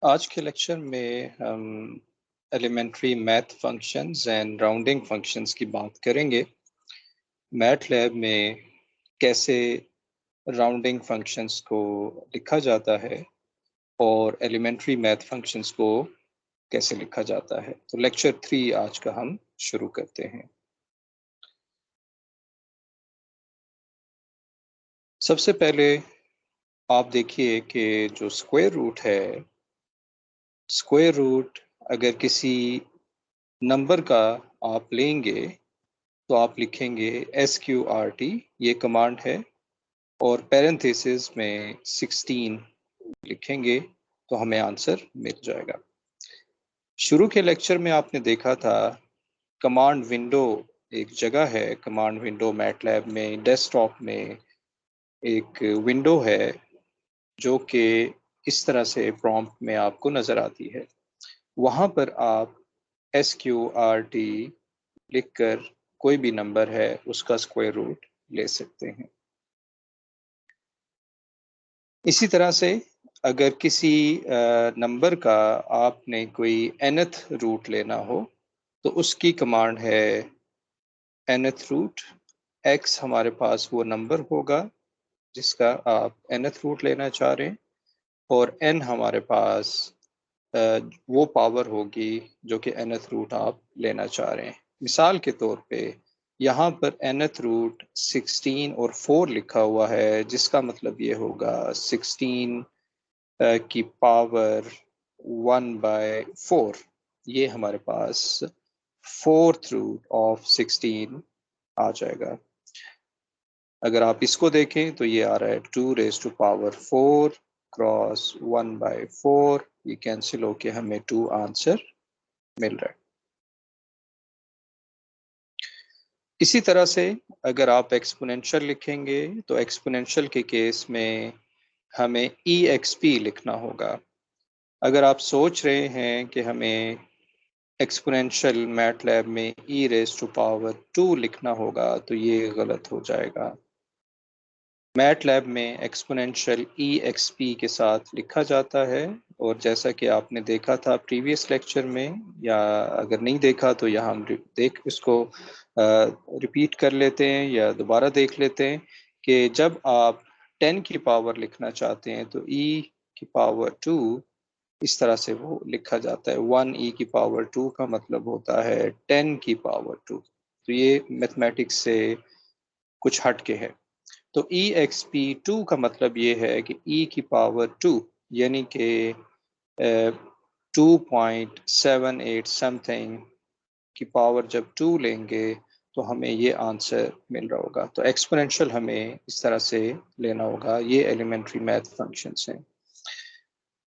आज के लेक्चर में हम elementary math functions and rounding functions की बात करेंगे। मैथ लैब में कैसे राउंडिंग फंक्शंस को लिखा जाता है और एलिमेंट्री मैथ फंक्शंस को कैसे लिखा जाता है। तो लेक्चर 3 आज का हम शुरू करते हैं। सबसे पहले आप देखिए कि जो स्क्वायर रूट है, स्क्वायर रूट अगर किसी नंबर का आप लेंगे तो आप लिखेंगे SQRT, ये कमांड है, और पैरेंथेसिस में 16 लिखेंगे तो हमें आंसर मिल जाएगा। शुरू के लेक्चर में आपने देखा था कमांड विंडो एक जगह है। कमांड विंडो मैटलैब में डेस्कटॉप में एक विंडो है जो कि इस तरह से प्रॉम्प्ट में आपको नज़र आती है। वहाँ पर आप SQRT लिखकर कोई भी नंबर है उसका स्क्वायर रूट ले सकते हैं। इसी तरह से अगर किसी नंबर का आपने कोई nth रूट लेना हो तो उसकी कमांड है nth रूट। x हमारे पास वो नंबर होगा जिसका आप nth रूट लेना चाह रहे हैं, और n हमारे पास वो पावर होगी जो कि nth रूट आप लेना चाह रहे हैं। मिसाल के तौर पे यहाँ पर nth रूट 16 और 4 लिखा हुआ है, जिसका मतलब ये होगा 16 की पावर 1/4। ये हमारे पास फोर्थ रूट ऑफ 16 आ जाएगा। अगर आप इसको देखें तो ये आ रहा है 2⁴ क्रॉस 1/4। ये कैंसिल होके हमें 2 आंसर मिल रहा है। इसी तरह से अगर आप एक्सपोनेंशियल लिखेंगे तो एक्सपोनेंशियल के केस में हमें EXP लिखना होगा। अगर आप सोच रहे हैं कि हमें एक्सपोनेंशियल मैटलैब में e⁻² लिखना होगा तो ये गलत हो जाएगा। मैटलैब में एक्सपोनेंशियल EXP के साथ लिखा जाता है, और जैसा कि आपने देखा था प्रीवियस लेक्चर में, या अगर नहीं देखा तो यहाँ हम इसको रिपीट कर लेते हैं या दोबारा देख लेते हैं कि जब आप 10 की पावर लिखना चाहते हैं तो e⁻² इस तरह से वो लिखा जाता है। 1e⁻² का मतलब होता है 10 की पावर 2। तो ये मैथमेटिक्स से कुछ हटके है। तो EXP2 का मतलब ये है कि e⁻² यानी कि 2.78 समथिंग की पावर जब 2 लेंगे तो हमें ये आंसर मिल रहा होगा। तो एक्सपोनेंशियल हमें इस तरह से लेना होगा। ये एलिमेंट्री मैथ फंक्शंस हैं।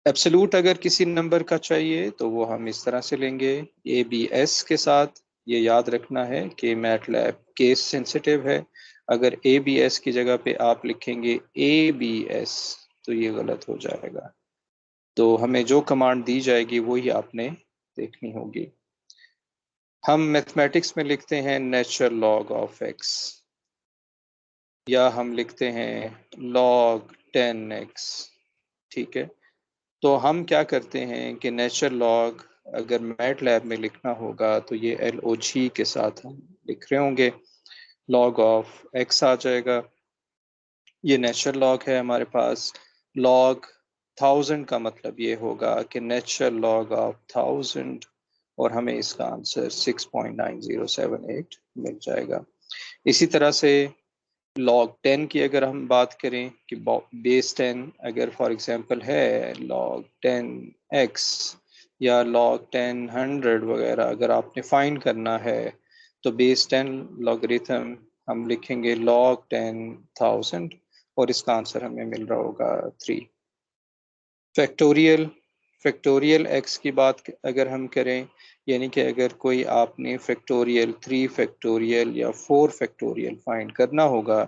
एब्सोल्यूट अगर किसी नंबर का चाहिए तो वो हम इस तरह से लेंगे ABS के साथ। ये याद रखना है कि मैटलैब केस सेंसिटिव है। अगर ABS की जगह पे आप लिखेंगे ABS तो ये गलत हो जाएगा। तो हमें जो कमांड दी जाएगी वही आपने देखनी होगी। हम मैथमेटिक्स में लिखते हैं नेचुरल लॉग ऑफ x, या हम लिखते हैं log 10x। ठीक है, तो हम क्या करते हैं कि नेचुरल लॉग अगर मैटलैब में लिखना होगा तो ये LOG के साथ हम लिख रहे होंगे। लॉग ऑफ x आ जाएगा। ये नेचुरल लॉग है हमारे पास। लॉग 1000 का मतलब ये होगा कि नेचुरल लॉग ऑफ 1000, और हमें इसका आंसर 6.9078 मिल जाएगा। इसी तरह से log 10 की अगर हम बात करें कि बेस 10 अगर फॉर एग्जांपल है log 10x या log 10 100 वगैरह अगर आपने फाइंड करना है तो बेस 10 लॉगरिथम हम लिखेंगे log 10,000, और इसका आंसर हमें मिल रहा होगा 3। फैक्टोरियल, फैक्टोरियल x की बात अगर हम करें, यानी कि अगर कोई आपने फैक्टोरियल 3 फैक्टोरियल या 4 फैक्टोरियल फाइंड करना होगा,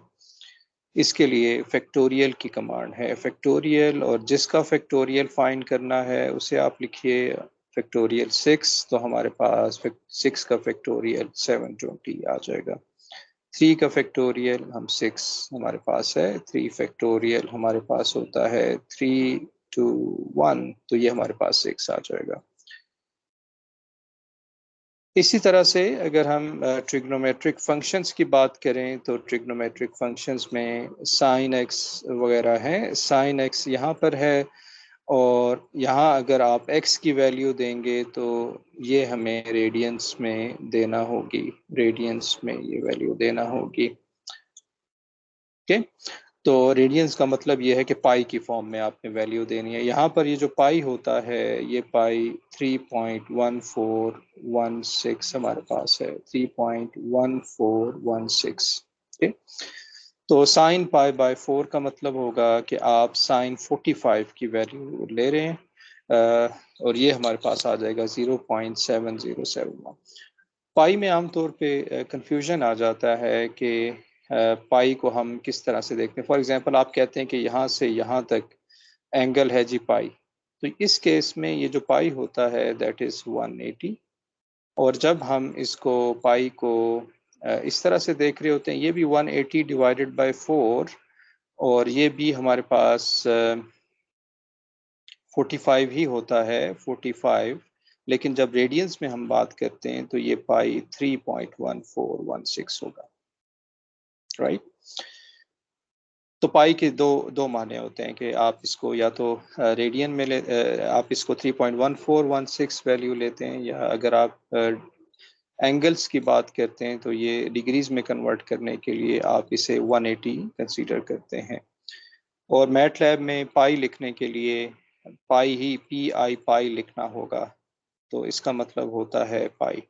इसके लिए फैक्टोरियल की कमांड है फैक्टोरियल, और जिसका फैक्टोरियल फाइंड करना है उसे आप लिखिए फैक्टोरियल 6, तो हमारे पास 6 का फैक्टोरियल 720 आ जाएगा। 3 का फैक्टोरियल हम 6 हमारे पास है, 3 फैक्टोरियल हमारे पास होता है to 1, तो ये हमारे पास 6 आ जाएगा। इसी तरह से अगर हम ट्रिग्नोमेट्रिक फंक्शंस की बात करें तो ट्रिग्नोमेट्रिक फंक्शंस में साइन एक्स वगैरह है। साइन एक्स यहाँ पर है और यहाँ अगर आप x की वैल्यू देंगे तो ये हमें रेडियंस में देना होगी, रेडियंस में ये वैल्यू देना होगी। ओके, तो रेडियंस का मतलब ये है कि पाई की फॉर्म में आपने वैल्यू देनी है। यहाँ पर ये जो पाई होता है ये पाई 3.1416 हमारे पास है, 3.1416। ओके, तो साइन पाई बाय 4 का मतलब होगा कि आप साइन 45 की वैल्यू ले रहे हैं और ये हमारे पास आ जाएगा 0.7071। पाई में आमतौर पे कंफ्यूजन आ जाता है कि पाई को हम किस तरह से देखते हैं। फॉर एग्जांपल आप कहते हैं कि यहाँ से यहाँ तक एंगल है जी पाई, तो इस केस में ये जो पाई होता है दैट इज़ 180। और जब हम इसको पाई को इस तरह से देख रहे होते हैं, ये भी 180 डिवाइडेड बाय 4 और ये भी हमारे पास 45 ही होता है, 45। लेकिन जब रेडियंस में हम बात करते हैं तो ये पाई 3.1416 होगा, राइट। तो पाई के दो दो माने होते हैं कि आप इसको या तो रेडियन में आप इसको 3.1416 वैल्यू लेते हैं, या अगर आप एंगल्स की बात करते हैं तो ये डिग्रीज में कन्वर्ट करने के लिए आप इसे 180 कंसीडर करते हैं। और मैटलैब में पाई लिखने के लिए पाई ही PI पाई लिखना होगा, तो इसका मतलब होता है पाई।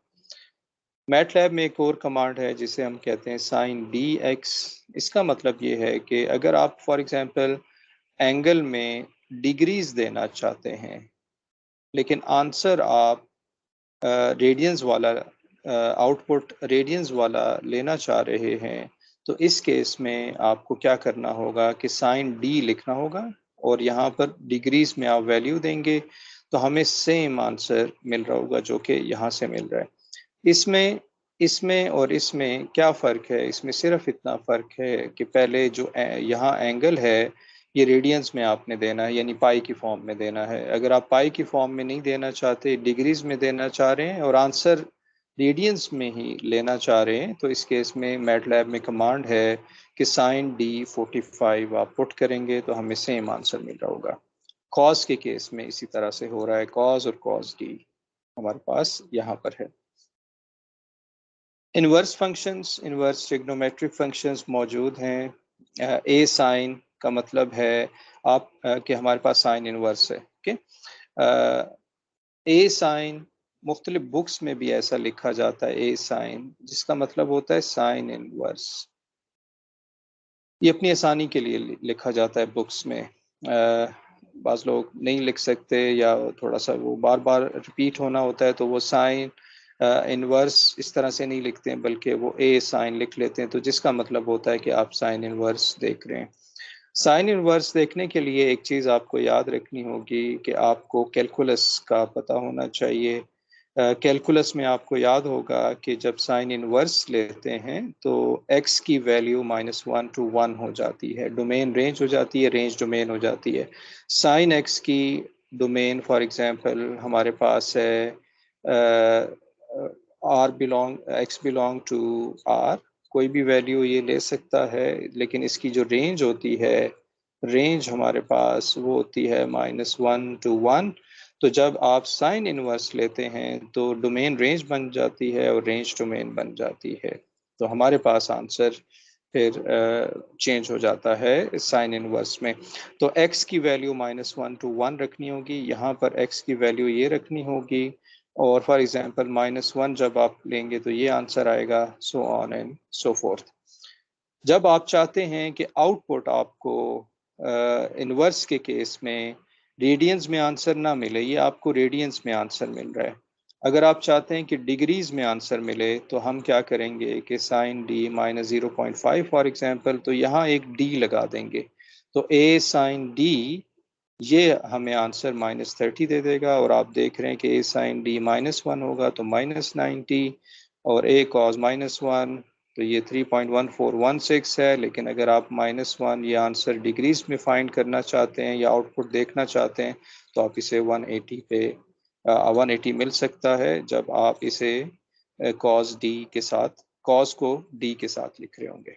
मैटलैब में एक और कमांड है जिसे हम कहते हैं साइन DX। इसका मतलब ये है कि अगर आप फॉर एग्जांपल एंगल में डिग्रीज देना चाहते हैं लेकिन आंसर आप रेडियंस वाला आउटपुट रेडियंस वाला लेना चाह रहे हैं, तो इस केस में आपको क्या करना होगा कि साइन D लिखना होगा और यहाँ पर डिग्रीज में आप वैल्यू देंगे तो हमें सेम आंसर मिल रहा होगा जो कि यहाँ से मिल रहा है। इसमें इसमें और इसमें क्या फ़र्क है? इसमें सिर्फ इतना फ़र्क है कि पहले जो यहाँ एंगल है ये रेडियंस में आपने देना है, यानी पाई की फॉर्म में देना है। अगर आप पाई की फॉर्म में नहीं देना चाहते, डिग्रीज में देना चाह रहे हैं और आंसर रेडियंस में ही लेना चाह रहे हैं, तो इस केस में मैटलैब में कमांड है कि साइन D45 आप पुट करेंगे तो हमें सेम आंसर मिल रहा होगा। कॉस के केस में इसी तरह से हो रहा है, कॉस और कॉस D हमारे पास यहाँ पर है। Inverse functions, inverse trigonometric functions मौजूद हैं। ए साइन का मतलब है आप कि हमारे पास साइन इनवर्स है। ओके, ए साइन मुख्तलिफ बुक्स में भी ऐसा लिखा जाता है, ए साइन, जिसका मतलब होता है साइन इनवर्स। ये अपनी आसानी के लिए लिखा जाता है बुक्स में। बाज़ लोग नहीं लिख सकते या थोड़ा सा वो बार बार रिपीट होना होता है तो वो साइन इनवर्स इस तरह से नहीं लिखते हैं, बल्कि वो ए साइन लिख लेते हैं, तो जिसका मतलब होता है कि आप साइन इनवर्स देख रहे हैं। साइन इनवर्स देखने के लिए एक चीज़ आपको याद रखनी होगी कि आपको कैलकुलस का पता होना चाहिए। कैलकुलस में आपको याद होगा कि जब साइन इनवर्स लेते हैं तो x की वैल्यू -1 to 1 हो जाती है, डोमेन रेंज हो जाती है, रेंज डोमेन हो जाती है। साइन x की डोमेन फॉर एग्जांपल हमारे पास है x बिलोंग टू r, कोई भी वैल्यू ये ले सकता है, लेकिन इसकी जो रेंज होती है, रेंज हमारे पास वो होती है -1 to 1। तो जब आप साइन इनवर्स लेते हैं तो डोमेन रेंज बन जाती है और रेंज डोमेन बन जाती है, तो हमारे पास आंसर फिर चेंज हो जाता है साइन इनवर्स में। तो x की वैल्यू -1 to 1 रखनी होगी, यहाँ पर x की वैल्यू ये रखनी होगी, और फॉर एग्जांपल -1 जब आप लेंगे तो ये आंसर आएगा, so on and so fourth. जब आप चाहते हैं कि आउटपुट आपको इनवर्स के केस में रेडियंस में आंसर ना मिले, ये आपको रेडियंस में आंसर मिल रहा है। अगर आप चाहते हैं कि डिग्रीज में आंसर मिले तो हम क्या करेंगे कि साइन D -0.5 फॉर एग्जांपल, तो यहाँ एक D लगा देंगे, तो A साइन D ये हमें आंसर -30 दे देगा। और आप देख रहे हैं कि A साइन D -1 होगा तो -90, और A cos -1 तो ये 3.1416 है, लेकिन अगर आप -1 ये आंसर डिग्रीज में फाइंड करना चाहते हैं या आउटपुट देखना चाहते हैं तो आप इसे 180 पे 180 मिल सकता है जब आप इसे cos d के साथ, cos को d के साथ लिख रहे होंगे।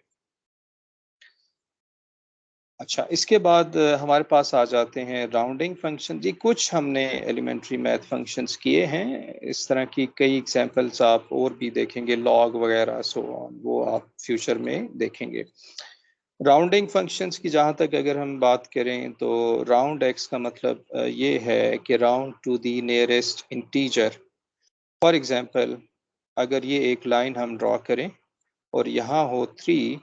अच्छा, इसके बाद हमारे पास आ जाते हैं राउंडिंग फंक्शन। जी, कुछ हमने एलिमेंट्री मैथ फंक्शंस किए हैं, इस तरह की कई एग्जांपल्स आप और भी देखेंगे, लॉग वगैरह सो ऑन, वो आप फ्यूचर में देखेंगे। राउंडिंग फंक्शंस की जहाँ तक अगर हम बात करें तो राउंड एक्स का मतलब ये है कि round to the nearest integer. For example, अगर ये एक लाइन हम ड्रॉ करें और यहाँ हो 3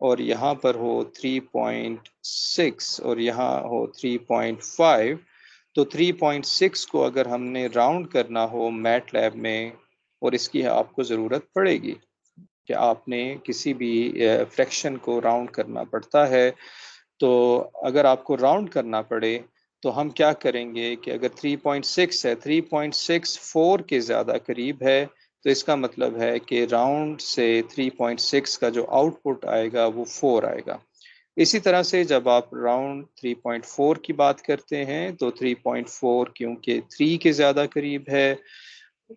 और यहाँ पर हो 3.6 और यहाँ हो 3.5, तो 3.6 को अगर हमने राउंड करना हो मैटलैब में, और इसकी आपको ज़रूरत पड़ेगी कि आपने किसी भी फ्रैक्शन को राउंड करना पड़ता है, तो अगर आपको राउंड करना पड़े तो हम क्या करेंगे कि अगर 3.6 है, 3.64 के ज़्यादा करीब है, तो इसका मतलब है कि राउंड से 3.6 का जो आउटपुट आएगा वो 4 आएगा। इसी तरह से जब आप राउंड 3.4 की बात करते हैं तो 3.4 क्योंकि 3 के ज़्यादा करीब है,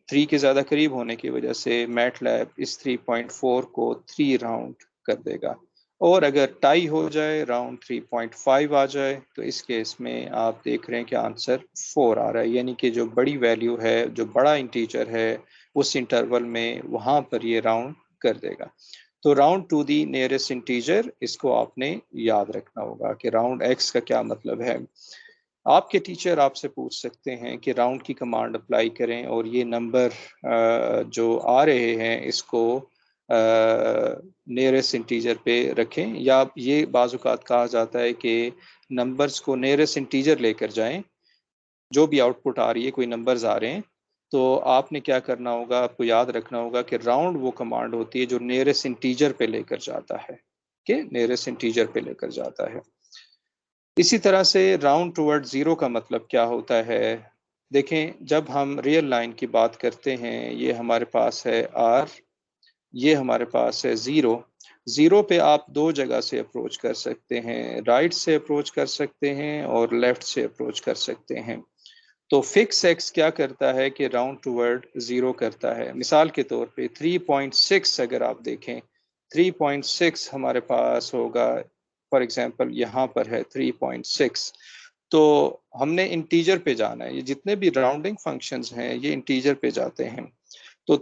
3 के ज़्यादा करीब होने की वजह से मैटलैब इस 3.4 को 3 राउंड कर देगा। और अगर टाई हो जाए, राउंड 3.5 आ जाए, तो इस केस में आप देख रहे हैं कि आंसर 4 आ रहा है, यानी कि जो बड़ी वैल्यू है, जो बड़ा इंटीजर है, उस इंटरवल में वहाँ पर ये राउंड कर देगा। तो round to the nearest integer, इसको आपने याद रखना होगा कि राउंड एक्स का क्या मतलब है। आपके टीचर आपसे पूछ सकते हैं कि राउंड की कमांड अप्लाई करें और ये नंबर जो आ रहे हैं इसको नियरेस्ट इंटीजर पे रखें, या ये बाज़ औक़ात कहा जाता है कि नंबर्स को नियरेस्ट इंटीजर लेकर जाएं। जो भी आउटपुट आ रही है, कोई नंबर्स आ रहे हैं, तो आपने क्या करना होगा, आपको याद रखना होगा कि राउंड वो कमांड होती है जो नियरेस्ट इंटीजर पे लेकर जाता है, कि नियरेस्ट इंटीजर पे लेकर जाता है। इसी तरह से राउंड टुवर्ड ज़ीरो का मतलब क्या होता है? देखें, जब हम रियल लाइन की बात करते हैं, ये हमारे पास है r, ये हमारे पास है 0। 0 पे आप 2 जगह से अप्रोच कर सकते हैं, राइट से अप्रोच कर सकते हैं और लेफ्ट से अप्रोच कर सकते हैं। तो फिक्स एक्स क्या करता है कि राउंड टुवर्ड 0 करता है। मिसाल के तौर पे 3.6 अगर आप देखें, 3.6 हमारे पास होगा, फॉर एग्जांपल यहाँ पर है 3.6, तो हमने इंटीजर पे जाना है। ये जितने भी राउंडिंग फंक्शंस हैं ये इंटीजर पे जाते हैं। तो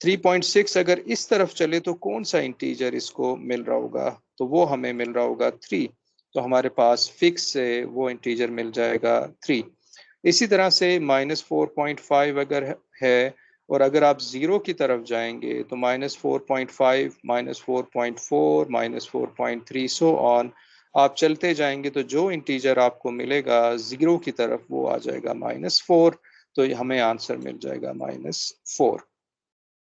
3.6 अगर इस तरफ चले तो कौन सा इंटीजर इसको मिल रहा होगा, तो वो हमें मिल रहा होगा 3। तो हमारे पास फिक्स से वो इंटीजर मिल जाएगा 3। इसी तरह से -4.5 अगर है और अगर आप 0 की तरफ जाएंगे तो -4.5, -4.4, -4.3 सो ऑन, आप चलते जाएंगे तो जो इंटीजर आपको मिलेगा 0 की तरफ वो आ जाएगा -4, तो हमें आंसर मिल जाएगा -4।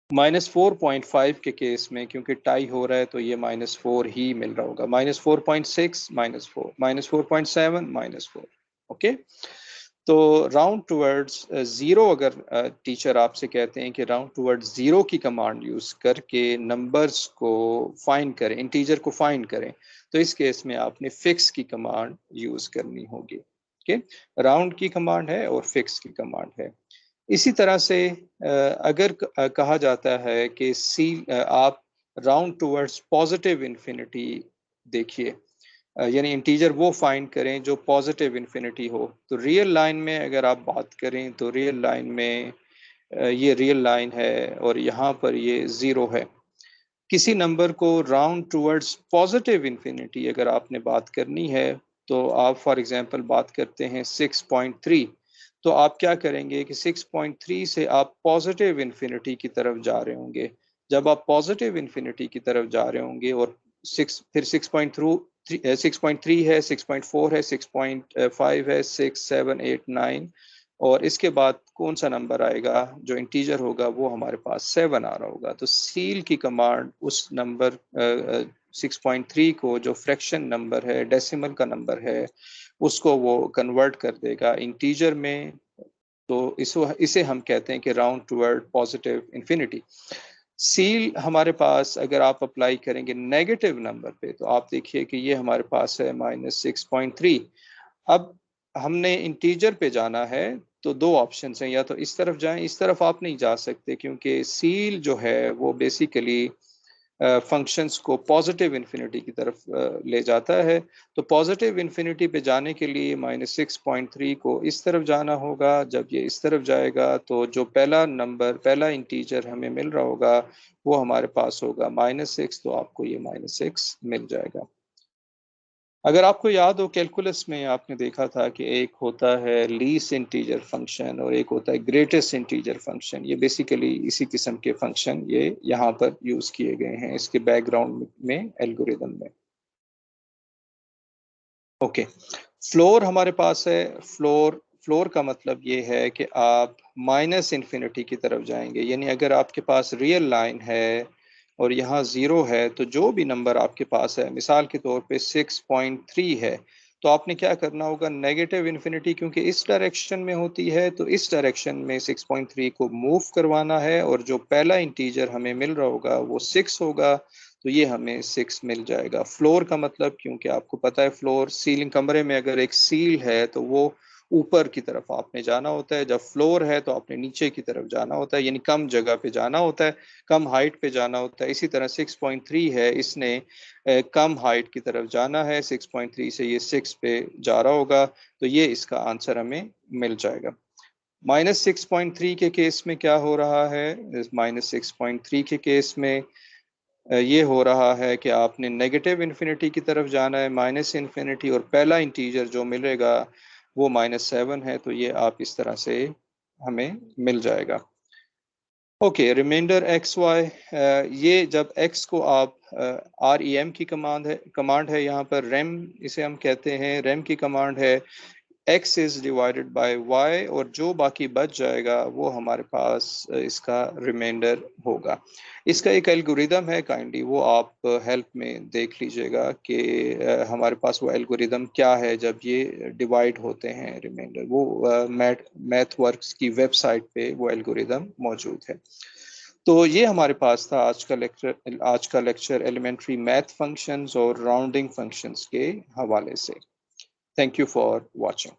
-4.5 के केस में क्योंकि टाई हो रहा है तो ये -4 ही मिल रहा होगा। -4.6 -4, -4.7 -4। ओके, तो राउंड टुवर्ड्स ज़ीरो अगर टीचर आपसे कहते हैं कि राउंड टुवर्ड्स ज़ीरो की कमांड यूज़ करके नंबर्स को फाइंड करें, इंटीजर को फाइंड करें, तो इस केस में आपने फिक्स की कमांड यूज़ करनी होगी। ओके, राउंड की कमांड है और फिक्स की कमांड है। इसी तरह से अगर कहा जाता है कि आप राउंड टुवर्ड्स पॉजिटिव इन्फिनिटी देखिए, यानी इंटीजर वो फाइंड करें जो पॉजिटिव इन्फिनिटी हो। तो रियल लाइन में अगर आप बात करें तो रियल लाइन में ये रियल लाइन है और यहाँ पर ये 0 है। किसी नंबर को राउंड टुवर्ड्स पॉजिटिव इन्फिनिटी अगर आपने बात करनी है तो आप फॉर एग्जांपल बात करते हैं 6.3, तो आप क्या करेंगे कि 6.3 से आप पॉजिटिव इन्फिनिटी की तरफ जा रहे होंगे। जब आप पॉजिटिव इन्फिनिटी की तरफ जा रहे होंगे और 6 फिर 6.3 है, 6.4 है, 6.5 है, 6, 7, 8, 9, और इसके बाद कौन सा नंबर आएगा जो इंटीजर होगा, वो हमारे पास 7 आ रहा होगा। तो सील की कमांड उस नंबर 6.3 को, जो फ्रैक्शन नंबर है, डेसिमल का नंबर है, उसको वो कन्वर्ट कर देगा इंटीजर में। तो इसे हम कहते हैं कि round toward positive infinity. Seal हमारे पास अगर आप अप्लाई करेंगे नेगेटिव नंबर पे तो आप देखिए कि ये हमारे पास है -6.3। अब हमने इंटीजर पे जाना है तो दो ऑप्शंस हैं, या तो इस तरफ जाएं, इस तरफ आप नहीं जा सकते क्योंकि सील जो है वो बेसिकली फंक्शंस को पॉजिटिव इन्फिनिटी की तरफ ले जाता है। तो पॉजिटिव इन्फिनिटी पे जाने के लिए -6.3 को इस तरफ जाना होगा। जब ये इस तरफ जाएगा तो जो पहला नंबर, पहला इंटीजर हमें मिल रहा होगा वो हमारे पास होगा -6, तो आपको ये -6 मिल जाएगा। अगर आपको याद हो कैलकुलस में आपने देखा था कि एक होता है लीस्ट इंटीजर फंक्शन और एक होता है ग्रेटेस्ट इंटीजर फंक्शन। ये बेसिकली इसी किस्म के फंक्शन ये यहाँ पर यूज किए गए हैं इसके बैकग्राउंड में एल्गोरिदम में। ओके, फ्लोर हमारे पास है। फ्लोर फ्लोर का मतलब ये है कि आप माइनस इन्फिनिटी की तरफ जाएंगे, यानी अगर आपके पास रियल लाइन है और यहाँ ज़ीरो है तो जो भी नंबर आपके पास है, मिसाल के तौर पे 6.3 है, तो आपने क्या करना होगा, नेगेटिव इन्फिनिटी क्योंकि इस डायरेक्शन में होती है तो इस डायरेक्शन में 6.3 को मूव करवाना है और जो पहला इंटीजर हमें मिल रहा होगा वो 6 होगा, तो ये हमें 6 मिल जाएगा। फ्लोर का मतलब, क्योंकि आपको पता है फ्लोर सीलिंग, कमरे में अगर एक सील है तो वो ऊपर की तरफ आपने जाना होता है, जब फ्लोर है तो आपने नीचे की तरफ जाना होता है, यानी कम जगह पे जाना होता है, कम हाइट पे जाना होता है। इसी तरह 6.3 है, इसने कम हाइट की तरफ जाना है, 6.3 से ये 6 पे जा रहा होगा, तो ये इसका आंसर हमें मिल जाएगा। -6.3 के केस में क्या हो रहा है, -6.3 के केस में ये हो रहा है कि आपने नेगेटिव इन्फिनिटी की तरफ जाना है, माइनस इन्फिनिटी, और पहला इंटीजर जो मिलेगा वो -7 है, तो ये आप इस तरह से हमें मिल जाएगा। ओके, रिमाइंडर एक्स वाई, ये जब एक्स को आप REM की कमांड है यहाँ पर रेम इसे हम कहते हैं, रेम की कमांड है, x is divided by y, और जो बाकी बच जाएगा वो हमारे पास इसका रिमाइंडर होगा। इसका एक एल्गोरिदम है, काइंडली वो आप हेल्प में देख लीजिएगा कि हमारे पास वो एल्गोरिदम क्या है जब ये डिवाइड होते हैं रिमाइंडर। वो मैथवर्क्स की वेबसाइट पे वो एल्गोरिदम मौजूद है। तो ये हमारे पास था आज का लेक्चर एलिमेंट्री मैथ फंक्शंस और राउंडिंग फंक्शंस के हवाले से। Thank you for watching.